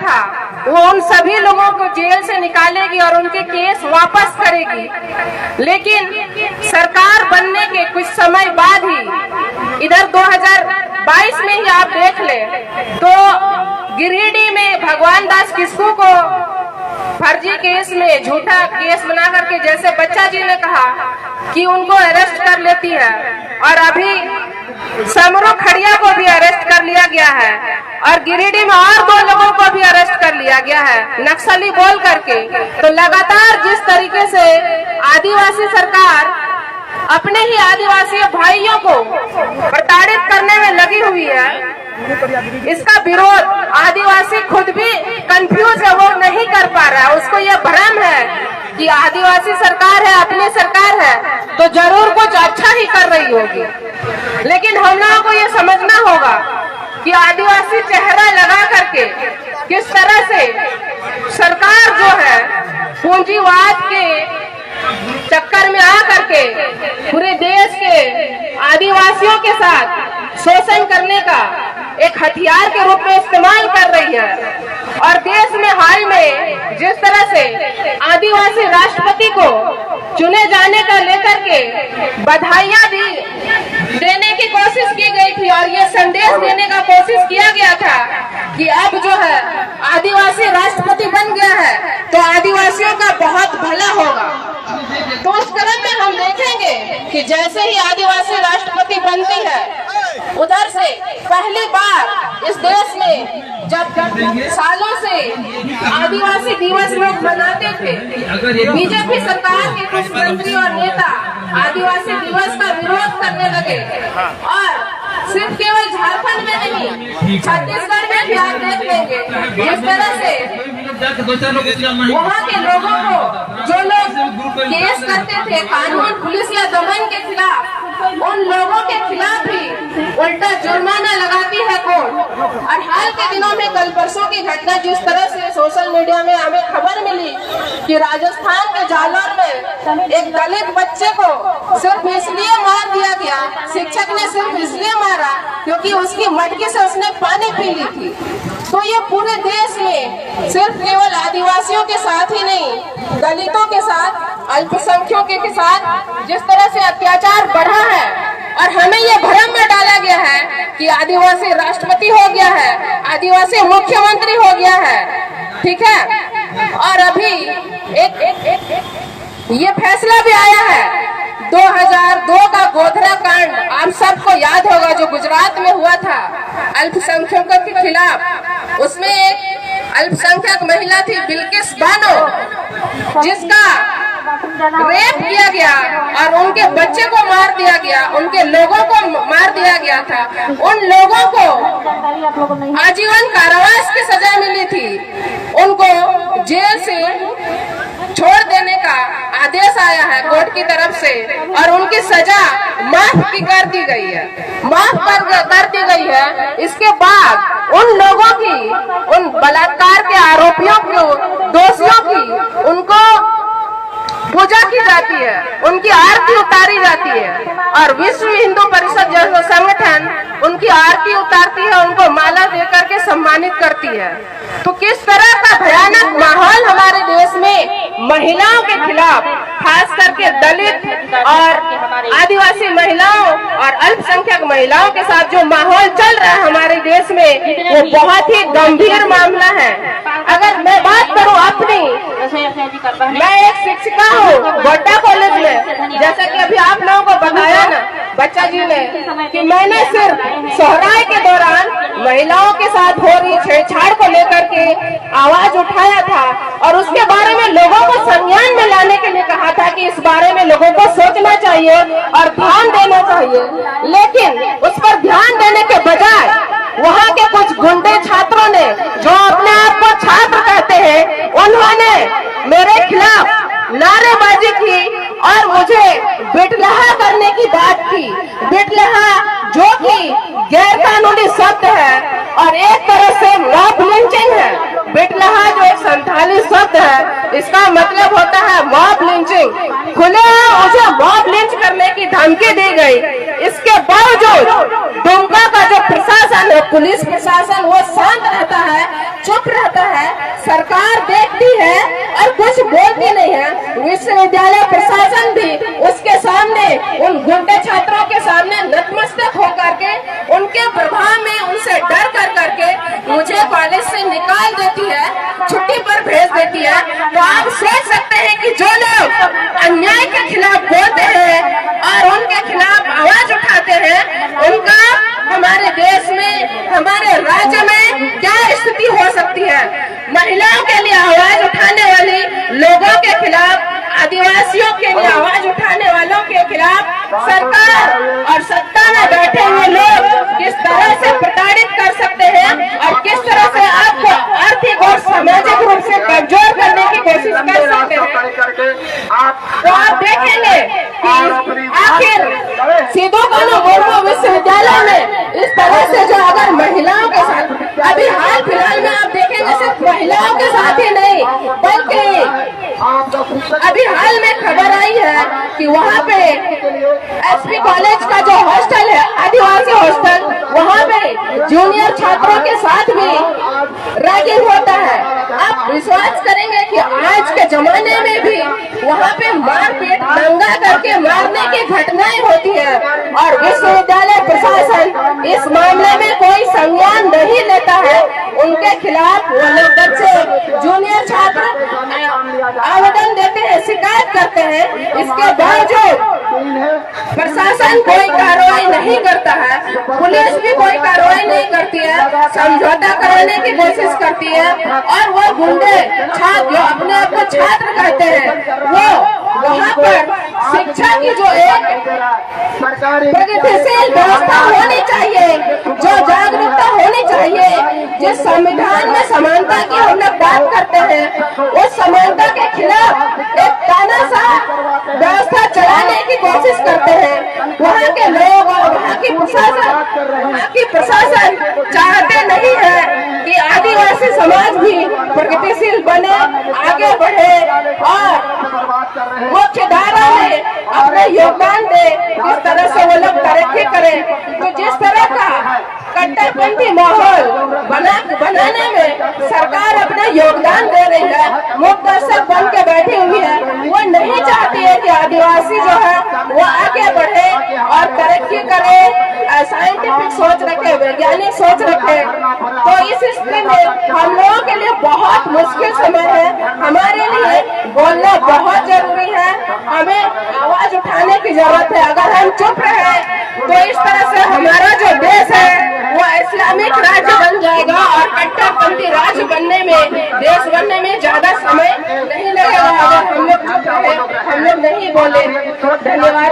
था वो उन सभी लोगों को जेल से निकालेगी और उनके केस वापस करेगी, लेकिन सरकार बनने के कुछ समय बाद ही इधर 2022 में ही आप देख ले तो गिरिडीह में भगवान दास किस्कू को फर्जी केस में झूठा केस बना करके, जैसे बच्चा जी ने कहा कि उनको अरेस्ट कर लेती है, और अभी समरो खड़िया को भी अरेस्ट कर लिया गया है और गिरिडीह में और 2 लोगों को भी अरेस्ट कर लिया गया है नक्सली बोल करके। तो लगातार जिस तरीके से आदिवासी सरकार अपने ही आदिवासी भाइयों को प्रताड़ित करने में लगी हुई है, इसका विरोध आदिवासी खुद भी कंफ्यूज है, वो नहीं कर पा रहा है। उसको यह भ्रम है कि आदिवासी सरकार है, अपनी सरकार है तो जरूर कुछ अच्छा ही कर रही होगी, लेकिन हम लोगों को ये समझना होगा कि आदिवासी चेहरा लगा करके किस तरह से सरकार जो है पूंजीवाद के चक्कर में आ करके पूरे देश के आदिवासियों के साथ शोषण करने का एक हथियार के रूप में इस्तेमाल कर रही है। और देश में हाल में जिस तरह से आदिवासी राष्ट्रपति को चुने जाने का लेकर के बधाइयां देने की कोशिश की गई थी और ये संदेश देने का कोशिश किया गया था कि अब जो है आदिवासी राष्ट्रपति बन गया है तो आदिवासियों का बहुत भला होगा। तो उस क्रम में हम देखेंगे कि जैसे ही आदिवासी राष्ट्रपति बनती है, उधर से पहली बार इस देश में जब सालों से आदिवासी दिवस लोग मनाते थे, बीजेपी सरकार के कुछ मंत्री और नेता आदिवासी दिवस का विरोध करने लगे और सिर्फ केवल झारखंड में नहीं छत्तीसगढ़ में भी आप देख लेंगे जिस तरह से वहाँ के लोगों को जो लोग केस करते थे कानून पुलिस या दमन के खिलाफ, उन लोगों के खिलाफ भी उल्टा जुर्माना लगाती है कोर्ट। और हाल के दिनों में कल परसों की घटना जिस तरह से सोशल मीडिया में हमें खबर मिली कि राजस्थान के जालौर में एक दलित बच्चे को सिर्फ इसलिए मार दिया गया, शिक्षक ने सिर्फ इसलिए मारा क्योंकि उसकी मटकी से उसने पानी पी ली थी। तो ये पूरे देश में सिर्फ केवल आदिवासियों के साथ ही नहीं, दलितों के साथ, अल्पसंख्यकों के साथ जिस तरह से अत्याचार बढ़ा है और हमें ये भ्रम में डाला गया है कि आदिवासी राष्ट्रपति हो गया है, आदिवासी मुख्यमंत्री हो गया है, ठीक है। और अभी ये फैसला भी आया है 2002 का गोधरा कांड आप सबको याद होगा जो गुजरात में हुआ था अल्पसंख्यकों के खिलाफ। उसमें एक अल्पसंख्यक महिला थी बिल्किस बानो जिसका रेप किया गया और उनके बच्चे को मार दिया गया, उनके लोगों को मार दिया गया था। उन लोगों को आजीवन कारावास की सजा मिली थी, उनको जेल से छोड़ देने का आदेश आया है कोर्ट की तरफ से और उनकी सजा माफ कर दी गई है, कर दी गई है। इसके बाद उन लोगों की, उन बलात्कार के आरोपियों को, दोषियों की उनको पूजा की जाती है, उनकी आरती उतारी जाती है और विश्व हिंदू परिषद जैसा संगठन उनकी आरती उतारती है, उनको माला देकर के सम्मानित करती है। तो किस तरह का भयानक माहौल हमारे देश में महिलाओं के खिलाफ, खास करके दलित और आदिवासी महिलाओं और अल्पसंख्यक महिलाओं के साथ जो माहौल चल रहा है हमारे देश में, वो बहुत ही गंभीर मामला है। अगर मैं बात करूं अपनी, मैं एक शिक्षिका हूँ गोड्डा कॉलेज में, जैसा कि अभी आप लोगों को बताया ना बच्चा जी ने कि मैंने सिर्फ सोहराय के दौरान महिलाओं के साथ हो रही छेड़छाड़ को लेकर के आवाज उठाया था और उसके बारे में लोगों को संज्ञान में लाने के लिए कहा था कि इस बारे में लोगों को सोचना चाहिए और ध्यान देना चाहिए। लेकिन उस पर ध्यान देने के बजाय वहाँ के कुछ गुंडे छात्रों ने, जो अपने आप को छात्र कहते हैं, उन्होंने मेरे खिलाफ नारेबाजी की और मुझे बिटलहा करने की बात की। बिटलहा जो कि गैर कानूनी शब्द है और एक तरह से मॉब लिंचिंग है। बिटलहा जो एक संथाली शब्द है, इसका मतलब होता है मॉब लिंचिंग। खुले मुझे मॉब लिंच करने की की धमकी दी गई। इसके बावजूद दुमका का जो प्रशासन है, पुलिस प्रशासन, वो शांत रहता है, चुप रहता है। सरकार देखती है और कुछ बोलती नहीं है। विश्वविद्यालय प्रशासन भी उसके सामने, उन गुंडे छात्रों के सामने नतमस्तक होकर के, उनके प्रभाव में उनसे डर कर करके मुझे कॉलेज से निकाल देती है, छुट्टी पर भेज देती है। तो आप सोच सकते हैं कि जो लोग अन्याय के खिलाफ बोलते हैं और उनके खिलाफ आवाज उठाते हैं, उनका हमारे देश में, हमारे राज्य में क्या स्थिति हो सकती है। महिलाओं के लिए आवाज उठाने वाली लोगों के खिलाफ, आदिवासियों के लिए आवाज उठाने वालों के खिलाफ सरकार और सत्ता में बैठे हुए लोग किस तरह से प्रताड़ित कर सकते हैं और किस तरह से आपको आर्थिक और सामाजिक रूप से कमजोर करने की कोशिश कर सकते हैं। तो आप देखेंगे कि आखिर सीधो कानू मुर्मू विश्वविद्यालय में इस तरह से जो अगर महिलाओं के साथ, अभी हाल फिलहाल में आप देखेंगे सिर्फ महिलाओं के साथ ही नहीं, बल्कि अभी हाल में खबर आई है कि वहाँ पे एसपी कॉलेज का जो हॉस्टल है, आदिवासी हॉस्टल, वहाँ पे जूनियर छात्रों के साथ भी रैगिंग होता है। आप विश्वास करेंगे कि आज के जमाने में भी वहाँ पे मारपीट, दंगा करके मारने की घटनाएं होती है और विश्वविद्यालय प्रशासन इस मामले में कोई संज्ञान नहीं लेता है। उनके खिलाफ वो लोग बच्चे, जूनियर छात्र आवेदन देते हैं, शिकायत करते हैं, इसके बावजूद प्रशासन कोई कार्रवाई नहीं करता है, पुलिस भी कोई कार्रवाई नहीं करती है, समझौता कराने की कोशिश करती है। और वो गुंडे छात्र जो अपने आप को छात्र कहते हैं, वो वहाँ पर शिक्षा की जो एक प्रगतिशील व्यवस्था होनी चाहिए, जो जागरूकता होनी चाहिए, जिस संविधान में समानता की हम लोग बात करते हैं, उस समानता के खिलाफ एक तानाशाह व्यवस्था चलाने की कोशिश करते हैं। वहाँ के लोग और वहाँ की प्रशासन चाहते नहीं है कि आदिवासी समाज भी प्रगतिशील बने, आगे बढ़े और मुख्य धारा में अपना योगदान दे, किस तरह से वो लोग तरक्की करें। तो जिस तरह का कट्टरपंथी माहौल बनाने में सरकार अपना योगदान दे रही है, मुख्य दर्शक बन के बैठी हुई है, वो नहीं चाहती है कि आदिवासी जो है वो आगे बढ़े और तरक्की करे, साइंटिफिक सोच रखे, वैज्ञानिक सोच रखे। तो इस स्थिति में हम लोगों के लिए बहुत मुश्किल समय है, हमारे लिए बोलना बहुत जरूरी है, हमें आवाज उठाने की जरूरत है। अगर हम चुप रहे तो इस तरह से हमारा जो देश है वो इस्लामिक राज्य बन जाएगा और कट्टरपंथी राज्य बनने में, देश बनने में ज्यादा समय नहीं लगेगा अगर हम लोग चुप रहे, हम लोग नहीं बोले। धन्यवाद।